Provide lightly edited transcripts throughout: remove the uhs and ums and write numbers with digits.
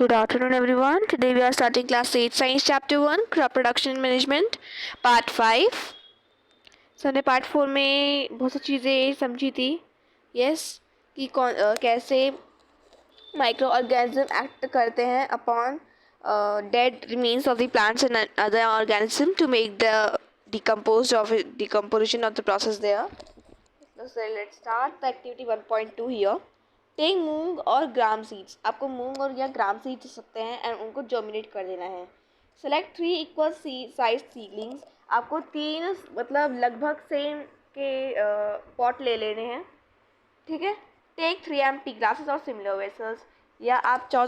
Good afternoon, everyone. Today we are starting class 8 science chapter 1 crop production management part 5. So हमने part 4 में बहुत सी चीज़ें समझी थी. यस कि कैसे माइक्रो ऑर्गेनिज्म एक्ट करते हैं upon dead remains of the plants and other organism to make the decomposition of the process there. So let's start the activity 1.2 here. Take मूंग और ग्राम सीड्स. आपको मूंग और या ग्राम सीड्स दे सकते हैं एंड उनको जर्मिनेट कर देना है. Select 3 equal size seedlings. आपको 3 मतलब लगभग सेम के पॉट ले लेने हैं. ठीक है. टेक 3 एम्प्टी ग्लासेस और सिमिलर वेसल्स. या आप चाहो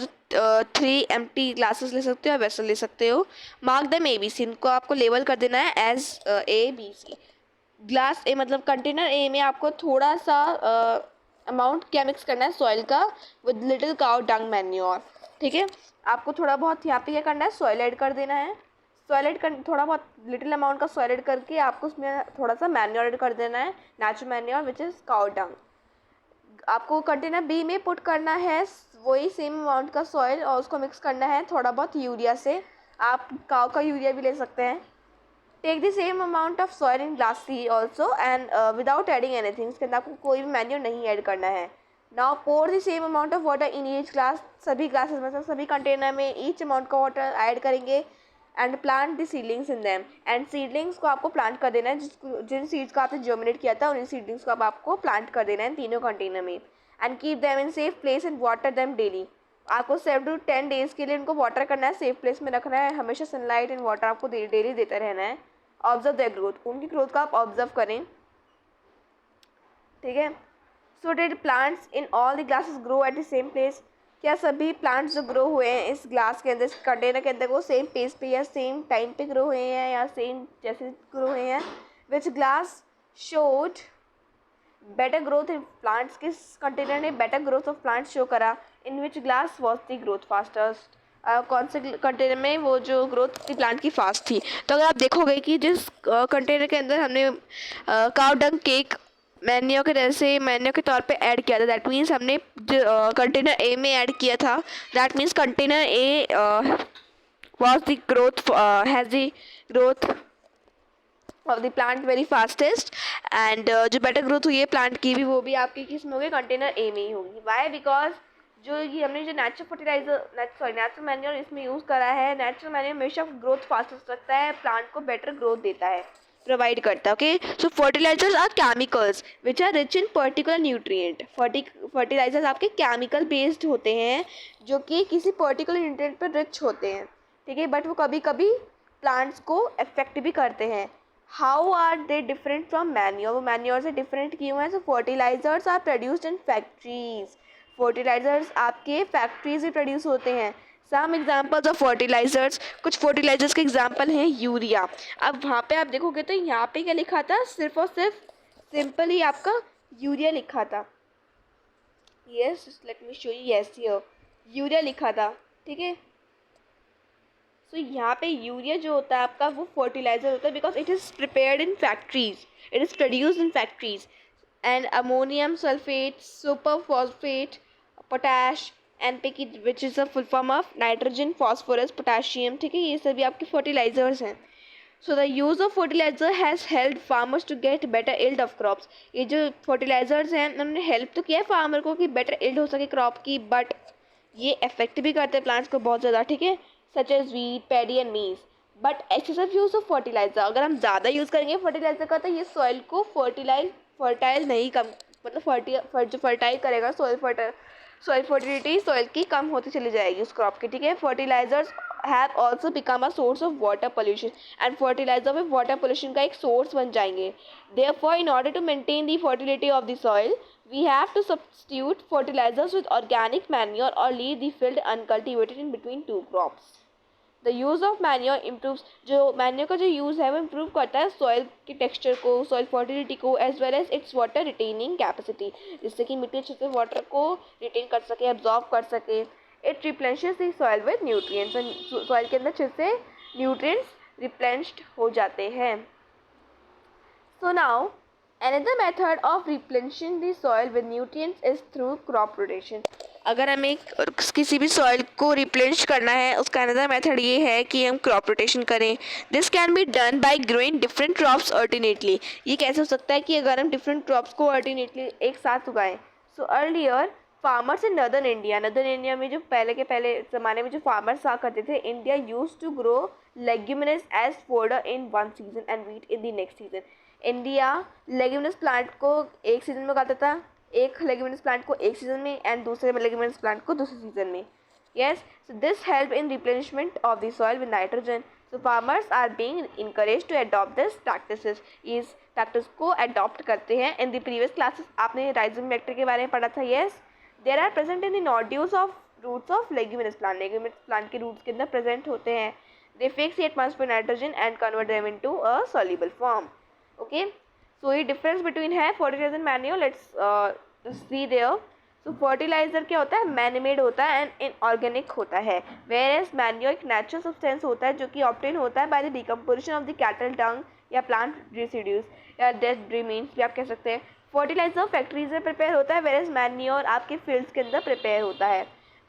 3 एम्प्टी ग्लासेस ले सकते हो या वेसल ले सकते हो. Mark the ABC. इनको आपको लेबल कर देना है एज ABC. ग्लास ए मतलब कंटेनर ए में आपको थोड़ा सा अमाउंट क्या मिक्स करना है सॉइल का with little cow dung manure. ठीक है. आपको थोड़ा बहुत यहाँ पे क्या करना है सॉइल ऐड कर देना है. सॉइल ऐड कर थोड़ा बहुत लिटिल अमाउंट का सॉइल ऐड करके आपको उसमें थोड़ा सा मैन्योर ऐड कर देना है natural manure which is cow dung. आपको कंटेनर बी में पुट करना है वही सेम अमाउंट का सॉइल और उसको मिक्स करना है थोड़ा बहुत यूरिया से. आप काउ का यूरिया भी ले सकते हैं. Take the same amount of soil in glass C also and without adding anything. इसके अंदर आपको कोई भी मैन्योर नहीं ऐड करना है. Now pour the same amount of water in each glass. सभी ग्लासेस मतलब सभी कंटेनर में ईच अमाउंट का वाटर ऐड करेंगे and plant the seedlings in them. And seedlings को आपको प्लांट कर देना है जिन सीड्स को आपने जर्मिनेट किया था उन सीडलिंग्स को आपको प्लांट कर देना है तीनों कंटेनर में. And keep them in safe place and water them daily. आपको 7 to 10 डेज़ के लिए उनको वाटर करना है, सेफ प्लेस में रखना है. हमेशा सनलाइट एंड वाटर आपको डेली देते रहना है. Observe the growth. उनकी ग्रोथ का आप ऑब्जर्व करें. ठीक है. So did plants in all the glasses grow at the same place. क्या सभी प्लांट्स जो ग्रो हुए हैं इस ग्लास के अंदर इस कंटेनर के अंदर वो सेम पेस पे या सेम टाइम पे ग्रो हुए हैं या सेम जैसे ग्रो हुए हैं. Which glass showed better growth in plants. किस कंटेनर ने better growth of plants show करा. In which glass was the growth fastest. कौन से कंटेनर में वो जो ग्रोथ थी प्लांट की फास्ट थी. तो अगर आप देखोगे कि जिस कंटेनर के अंदर हमने काउ डंग केक मैन्योर के तरह से मैन्योर के तौर पे ऐड किया था दैट मीन्स हमने कंटेनर ए में ऐड किया था. That means container A was the growth has the growth of the plant very fastest. And जो बेटर ग्रोथ हुई है प्लांट की भी वो भी आपकी किस में होगी कंटेनर ए में ही होगी. वाई बिकॉज जो ये हमने जो नेचुरल फर्टिलाइजर नेचुरल मैन्योर इसमें यूज़ करा है. नेचुरल मैन्योर हमेशा ग्रोथ फास्टेस्ट रखता है, प्लांट को बेटर ग्रोथ देता है, प्रोवाइड करता है. Okay. So fertilizers are chemicals which are rich in particular nutrient. Fertilizers आपके केमिकल बेस्ड होते हैं जो कि किसी पर्टिकुलर न्यूट्रिएंट पर रिच होते हैं. ठीक है. बट वो कभी कभी प्लांट्स को अफेक्ट भी करते हैं. How are they different from manure. वो मैन्योर से डिफरेंट क्यों है. So fertilizers are produced in factories. Fertilizers आपके फैक्ट्रीज में प्रोड्यूस होते हैं. Some examples of fertilizers. कुछ फर्टिलाइजर्स के एग्जाम्पल हैं यूरिया. अब वहाँ पे आप देखोगे तो यहाँ पे क्या लिखा था सिर्फ और सिर्फ सिंपल ही आपका यूरिया लिखा था. Yes let me show you. Yes urea लिखा था. ठीक है. सो यहाँ पे यूरिया जो होता है आपका वो फर्टिलाइजर होता है because it is prepared in factories. It is produced in factories. And ammonium sulphate, super phosphate, potash, NPK which is a full form of nitrogen, phosphorus, potassium. ठीक है. ये सभी आपके फर्टिलाइजर्स हैं. So the use of fertilizer has help farmers to get better yield of crops. ये जो fertilisers हैं उन्होंने हेल्प तो किया है फार्मर को कि बेटर इल्ड हो सके क्रॉप की. बट ये इफेक्ट भी करते हैं प्लांट्स को बहुत ज़्यादा. ठीक है. Such as wheat, paddy and maize. But excessive use of fertilizer. अगर हम ज़्यादा यूज़ करेंगे फर्टिलाइजर का तो ये सॉइल को फर्टाइल नहीं कम मतलब जो फर्टाइल करेगा सॉइल फर्टिलिटी सॉइल की कम होती चली जाएगी उस क्रॉप की. ठीक है. Fertilizers have also become a source of water pollution. And fertilizer में वाटर पोल्यूशन का एक सोर्स बन जाएंगे. Therefore in order to maintain the fertility of the soil we have to substitute fertilizers with organic manure or leave the field uncultivated in between two crops. The use of manure improves. जो manure का जो use है वो improve करता है soil के texture को, soil fertility को, as well as its water retaining capacity, जिससे कि मिट्टी अच्छे से water को retain कर सके, absorb कर सके. It replenishes the soil with nutrients. and soil के अंदर अच्छे से nutrients replenished हो जाते हैं. So now Another method of replenishing the soil with nutrients is through crop rotation. अगर हमें किसी भी सॉइल को रिप्लेनिश करना है, उसका अनदर मेथड ये है कि हम क्रॉप रोटेशन करें. This can be done by growing different crops alternately. ये कैसे हो सकता है कि अगर हम डिफरेंट क्रॉप्स को अल्टरनेटली एक साथ उगाएं. So earlier farmers in northern India में जो पहले ज़माने में जो फार्मर्स हुआ करते थे, India use to grow leguminous as fodder in one season and wheat in the next season. India leguminous plant को एक सीजन में उगाता था, एक लेग्यूमिनस प्लांट को एक सीजन में एंड दूसरे लेग्यूमिनस प्लांट को दूसरे सीजन में. Yes, so this help in replenishment of the soil with nitrogen. So farmers are being encouraged to adopt this practices. इस practice को adopt करते हैं. In the previous classes आपने rhizome vector के बारे में पढ़ा था. Yes, there are present in the nodules of roots of leguminous plant. Leguminous plant के roots के अंदर present होते हैं. They fix the atmosphere nitrogen and convert them into a soluble form. Okay, so ये difference between है fertilizer and manure. Let's see there. तो fertiliser क्या होता है, मैन मेड होता है एंड इनऑर्गेनिक होता है. वेयर एज मैन्योर एक नेचुरल सब्सटेंस होता है जो कि ऑब्टेन होता है by the decomposition of the cattle डंग या प्लांट रेसिड्यूज या डेड रिमेन्स भी आप कह सकते हैं. फर्टिलाइज़र फैक्ट्रीज में प्रिपेयर होता है, वेयर एज मैन्योर आपके फील्ड्स के अंदर प्रिपेयर होता है.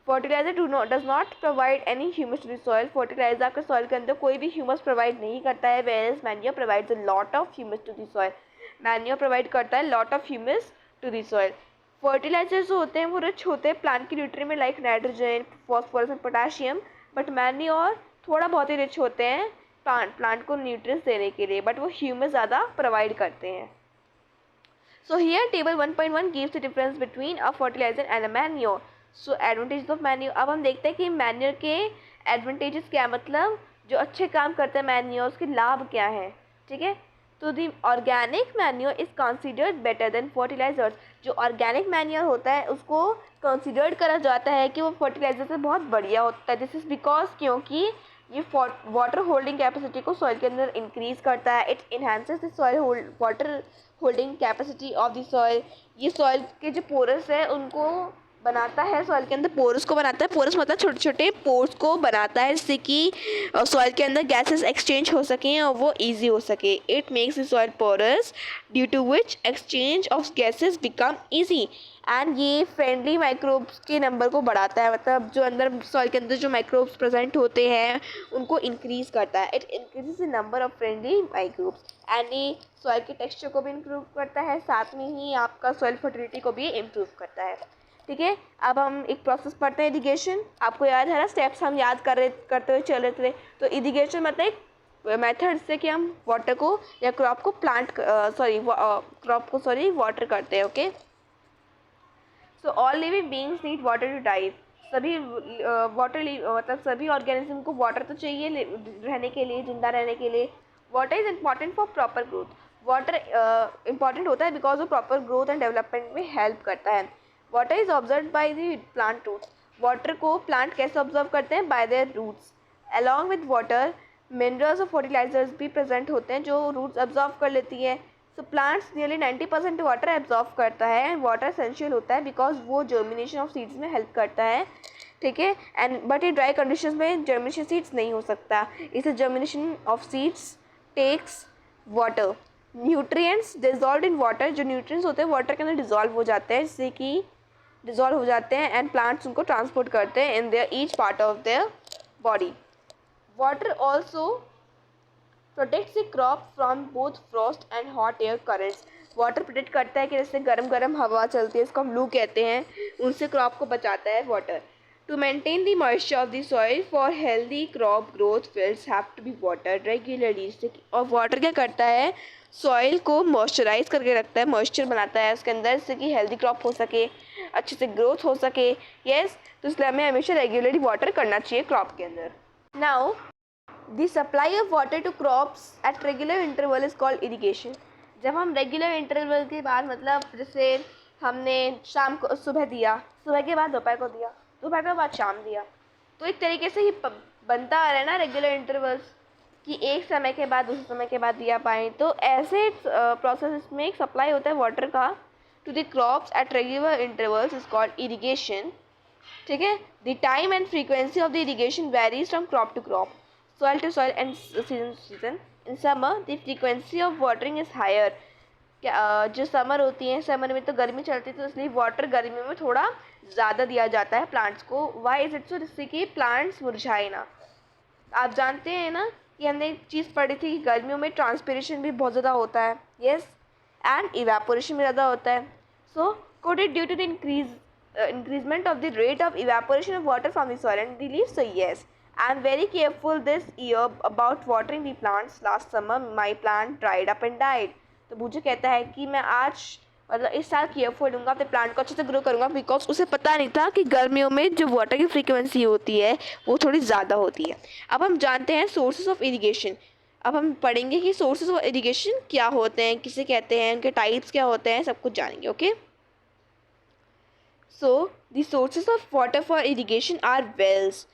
Fertilizer does not provide any humus to the soil. Fertilizer आपके सॉइल के अंदर कोई भी ह्यूमस प्रोवाइड नहीं करता है, whereas manure provides a lot of humus to the soil. Manure provide करता है lot of humus to the soil. Fertilizers जो होते हैं वो रिच होते हैं प्लांट की न्यूट्रिएंट में, like nitrogen, phosphorus and potassium. But manure थोड़ा बहुत ही रिच होते हैं प्लांट को न्यूट्रिएंट्स देने के लिए, बट वो ह्यूमस ज़्यादा प्रोवाइड करते हैं. So here table 1.1 gives the difference between a fertilizer and a manure. So advantage of manure. अब हम देखते हैं कि मैन्योर के एडवांटेजेस क्या, मतलब जो अच्छे काम करते हैं मैन्योर उसके लाभ क्या हैं. ठीक है, तो the organic manure is considered better than fertilizers. जो ऑर्गेनिक मैन्योर होता है उसको कंसिडर्ड करा जाता है कि वो फर्टिलाइजर से बहुत बढ़िया होता है. दिस इज़ बिकॉज क्योंकि ये वाटर होल्डिंग कैपेसिटी को सॉइल के अंदर इंक्रीज करता है. It enhances the soil water holding capacity of the soil. ये सॉइल के जो पोरस है उनको बनाता है, सॉइल के अंदर पोरस को बनाता है. पोरस मतलब छोटे छोटे पोर्स को बनाता है जिससे कि सॉइल के अंदर गैसेस एक्सचेंज हो सकें और वो इजी हो सके. It makes the soil porous due to which exchange of gases become easy. And ये फ्रेंडली माइक्रोब्स के नंबर को बढ़ाता है, मतलब जो अंदर सॉइल के अंदर जो माइक्रोब्स प्रेजेंट होते हैं उनको इंक्रीज करता है. It increases the number of friendly microbes and ये सॉइल के टेक्सचर को भी इम्प्रूव करता है, साथ में ही आपका सॉइल फर्टिलिटी को भी इम्प्रूव करता है. ठीक है, अब हम एक प्रोसेस पढ़ते हैं इरिगेशन. आपको याद है ना, स्टेप्स हम याद करते हुए चल रहे थे. तो इरिगेशन मतलब एक मेथड से कि हम वाटर को या क्रॉप को वाटर करते हैं. Okay, so all living beings need water to dive. सभी मतलब सभी ऑर्गेनिज्म को वाटर तो चाहिए रहने के लिए, जिंदा रहने के लिए. Water is important for proper growth. Water important होता है बिकॉज वो प्रॉपर ग्रोथ एंड डेवलपमेंट में हेल्प करता है. Water is observe by the plant roots. Water को प्लांट कैसे ऑब्जर्व करते हैं, by their roots. Along with water minerals और फर्टिलाइजर्स भी प्रेजेंट होते हैं जो रूट्स ऑब्जर्व कर लेती है. So plants nearly 90% water absorb करता है एंड वाटर एसेंशियल होता है बिकॉज वो जर्मिनेशन ऑफ सीड्स में हेल्प करता है. ठीक है, एंड बट ये ड्राई कंडीशंस में जर्मिनेशन सीड्स नहीं हो सकता. इसे germination of seeds takes water. Nutrients dissolve in water. जो न्यूट्रिएंट्स होते हैं वाटर के अंदर डिजॉल्व हो जाते हैं, जिससे कि डिजॉल्व हो जाते हैं एंड प्लांट्स उनको ट्रांसपोर्ट करते हैं in their each part of their body. Water also protects the crop from both Frost and hot air currents. Water protect करता है कि जैसे गर्म गर्म हवा चलती है, इसको हम लू कहते हैं, उनसे क्रॉप को बचाता है water. To maintain the moisture of the soil for healthy crop growth fields have to be watered regularly. और वाटर क्या करता है, सॉइल को मॉइस्चराइज करके रखता है, मॉइस्चर बनाता है उसके अंदर, जिससे कि हेल्दी क्रॉप हो सके, अच्छे से ग्रोथ हो सके. यस, तो इसलिए हमें हमेशा रेगुलरली वाटर करना चाहिए क्रॉप के अंदर. Now the supply of water to crops at regular interval is called irrigation. जब हम रेगुलर इंटरवल के बाद, मतलब जैसे हमने शाम को सुबह दिया, सुबह के बाद दोपहर को दिया, दोपहर के बाद शाम दिया, तो एक तरीके से ही बनता आ रहा है ना रेगुलर इंटरवल्स कि एक समय के बाद दूसरे समय के बाद दिया पाएँ. तो ऐसे प्रोसेस में एक सप्लाई होता है वाटर का to the crops at regular intervals is called irrigation. ठीक है, the time and frequency of the irrigation varies from crop to crop, soil to soil and season to season. In summer, the frequency of watering is higher जो summer होती है, summer में तो गर्मी चलती है, तो इसलिए वाटर गर्मियों में थोड़ा ज़्यादा दिया जाता है प्लांट्स को। Why is it so? जिससे कि प्लांट्स मुरझाए ना। आप जानते हैं ना कि हमने एक चीज़ पढ़ी थी कि गर्मियों में ट्रांसपिरेशन भी बहुत ज़्यादा होता है। यस, एंड इवेपोरेशन भी ज़्यादा होता है। सो could it due to the increasement of the rate of evaporation of water from the soil and the leaves? So yes, I am very careful this year about watering the plants. Last summer my plant dried up and died. तो मुझे कहता है कि मैं आज मतलब इस साल केयरफुल हूँगा, अपने प्लांट को अच्छे से ग्रो करूँगा, बिकॉज उसे पता नहीं था कि गर्मियों में जो वाटर की फ्रीक्वेंसी होती है वो थोड़ी ज़्यादा होती है। अब हम जानते हैं सोर्सेज ऑफ इरीगेशन। अब हम पढ़ेंगे कि सोर्सेज ऑफ इरीगेशन क्या होते हैं, किसे कहते हैं, उनके टाइप्स क्या होते हैं, सब कुछ जानेंगे। Okay, so the sources of water for irrigation are wells,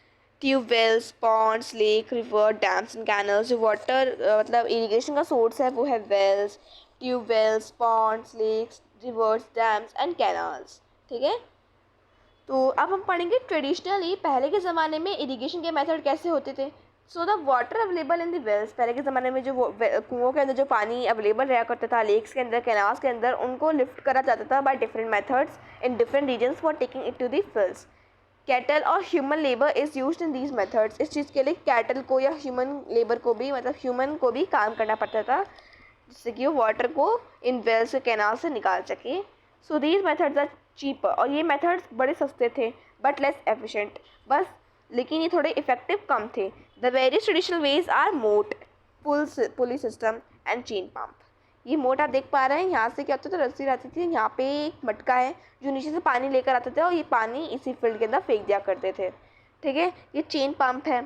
tubewells, ponds, lake, river, dams and canals. जो वाटर मतलब इरीगेशन का सोर्स है वो है wells, tubewells, ponds, lakes, rivers, dams and canals. ठीक है, तो अब हम पढ़ेंगे ट्रेडिशनली पहले के ज़माने में इरिगेशन के मेथड कैसे होते थे। So the water available in the wells, पहले के ज़माने में जो कुओं के अंदर जो पानी अवेलेबल रहा करता था, लेक्स के अंदर, कैनाल्स के अंदर, उनको लिफ्ट करा जाता था by different methods in different regions for taking it to the fields. Cattle और human labour is used in these methods. इस चीज़ के लिए कैटल को या ह्यूमन लेबर को भी, मतलब ह्यूमन को भी काम करना पड़ता था जिससे कि वो वाटर को इन वेल्स के कैनाल से निकाल सके। So these methods are cheaper, और ये मेथड्स बड़े सस्ते थे बट लेस एफिशिएंट, बस लेकिन ये थोड़े इफेक्टिव कम थे। The various traditional ways are moat, pulley system and chain pump. ये मोट आप देख पा रहे हैं, यहाँ से क्या होता था, रस्सी रहती थी, यहाँ पे एक मटका है जो नीचे से पानी लेकर आते थे और ये पानी इसी फील्ड के अंदर फेंक दिया करते थे। ठीक है, ये चेन पम्प है।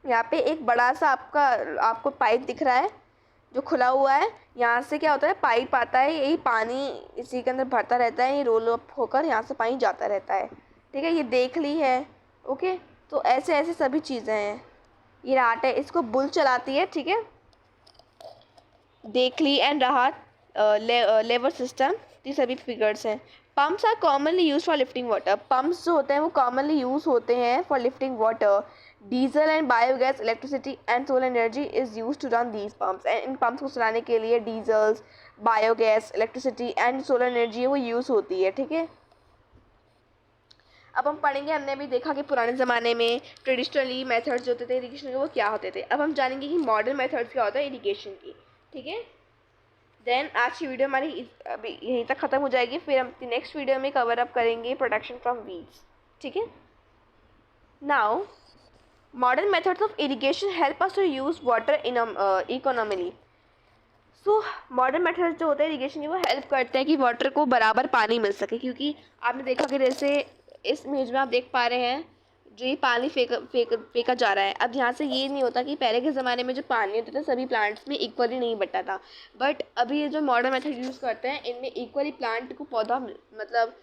यहाँ पे एक बड़ा सा आपको पाइप दिख रहा है जो खुला हुआ है, यहाँ से क्या होता है, पाइप आता है, यही पानी इसी के अंदर भरता रहता है, ये रोल अप होकर यहाँ से पानी जाता रहता है। ठीक है, ये देख ली है। ओके, तो ऐसे ऐसे सभी चीज़ें हैं। ये राट है, इसको बुल चलाती है। ठीक है, देख ली एंड राहत, लेवर सिस्टम, ये सभी फिगर्स हैं। Pumps are commonly use for lifting water. Pumps जो होते हैं वो कॉमनली यूज होते हैं for lifting water. Diesel and biogas, electricity and solar energy is use to run these pumps. And इन पम्प्स को चलाने के लिए diesels, biogas, electricity and solar energy वो यूज़ होती है। ठीक है, अब हम पढ़ेंगे, हमने भी देखा कि पुराने ज़माने में ट्रेडिशनली मेथड्स जो होते थे इरीगेशन के वो क्या होते थे। अब हम जानेंगे कि मॉडर्न मेथड्स क्या होता है इरीगेशन की। ठीक है, देन आज की वीडियो हमारी अभी यहीं तक ख़त्म हो जाएगी, फिर हम नेक्स्ट वीडियो में कवर अप करेंगे प्रोटेक्शन फ्रॉम वीड्स। ठीक है, now modern methods of irrigation help us to use water in economically. So modern methods जो होते हैं इरीगेशन के वो हेल्प करते हैं कि वाटर को बराबर पानी मिल सके, क्योंकि आपने देखा कि जैसे इस इमेज में आप देख पा रहे हैं जो ये पानी फेंका जा रहा है। अब यहाँ से ये नहीं होता कि पहले के ज़माने में जो पानी होता था सभी प्लांट्स में इक्वली नहीं बटा था, बट अभी ये जो मॉडर्न मेथड यूज़ करते हैं इनमें इक्वली प्लांट को पौधा मतलब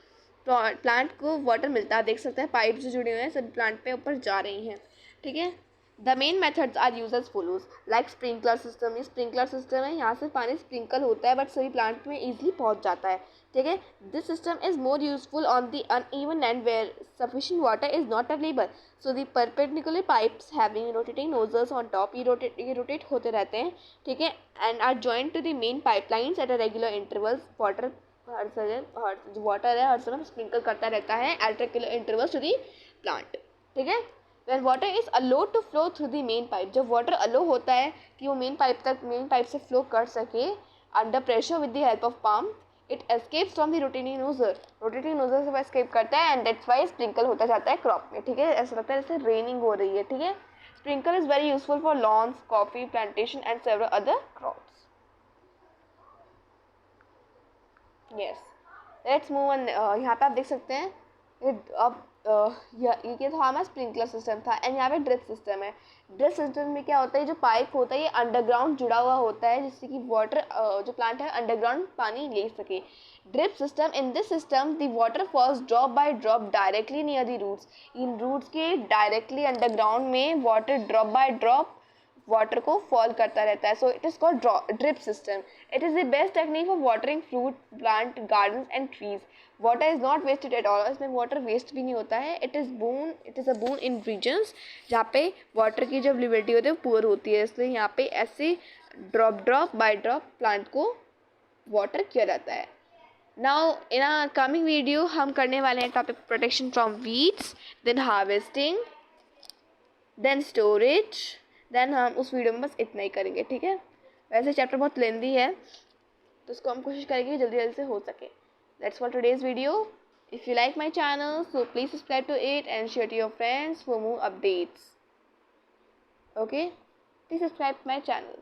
प्लांट को वाटर मिलता है। देख सकते हैं पाइप जो जुड़े हुए हैं सभी प्लांट पे ऊपर जा रही हैं। ठीक है, the main methods are use as follows, like sprinkler system. ये स्प्रिंकलर सिस्टम है, यहाँ से पानी स्प्रिंकल होता है बट सभी प्लांट में ईजिली पहुँच जाता है। ठीक है, this system is more useful on the uneven land where sufficient water is not available. So the perpendicular pipes having rotating nozzles on top, ये रोटेट होते रहते हैं। ठीक है, and are joint to the main pipelines at a regular intervals. Water जो water है हर समय स्प्रिंकल करता रहता है at regular intervals to the plant. ठीक है, when water is allowed to flow through the main pipe, जब वाटर अलो होता है कि वो मेन पाइप से फ्लो कर सके under pressure with the help of pump, it escapes from the rotating nozzle से वो एस्केप करता है एंड दैट्स वाई स्प्रिंकल होता जाता है क्रॉप में। ठीक है, ऐसा लगता है जैसे रेनिंग हो रही है। ठीक है, sprinkle is very useful for lawns, coffee plantation and several other crops. Yes, let's move on. यहाँ पे आप देख सकते हैं अब ये था हमारा स्प्रिंकलर सिस्टम था, एंड यहाँ पे ड्रिप सिस्टम है। ड्रिप सिस्टम में क्या होता है, जो पाइप होता है ये अंडरग्राउंड जुड़ा हुआ होता है जिससे कि वाटर जो प्लांट है अंडरग्राउंड पानी ले सके। Drip system, in this system the water falls drop by drop directly near the roots. इन रूट्स के डायरेक्टली अंडरग्राउंड में water drop by drop water को फॉल करता रहता है। So it is called drip system. It is the best technique for watering fruit plant gardens and trees. Water is not wasted at all, इसमें water waste भी नहीं होता है। It is a boon in regions जहाँ पे water की जो availability होती है वो पुअर होती है, इसलिए यहाँ पे ऐसे ड्रॉप बाय ड्रॉप प्लांट को वाटर किया जाता है। Now in our coming video हम करने वाले हैं topic protection from weeds, then harvesting, then storage, then हम उस वीडियो में बस इतना ही करेंगे, ठीक है। वैसे चैप्टर बहुत लेंदी है तो उसको हम कोशिश करेंगे कि जल्दी जल्दी से हो सके। That's for today's video. If you like my channel so please subscribe to it and share to your friends for more updates. Okay, please subscribe my channel.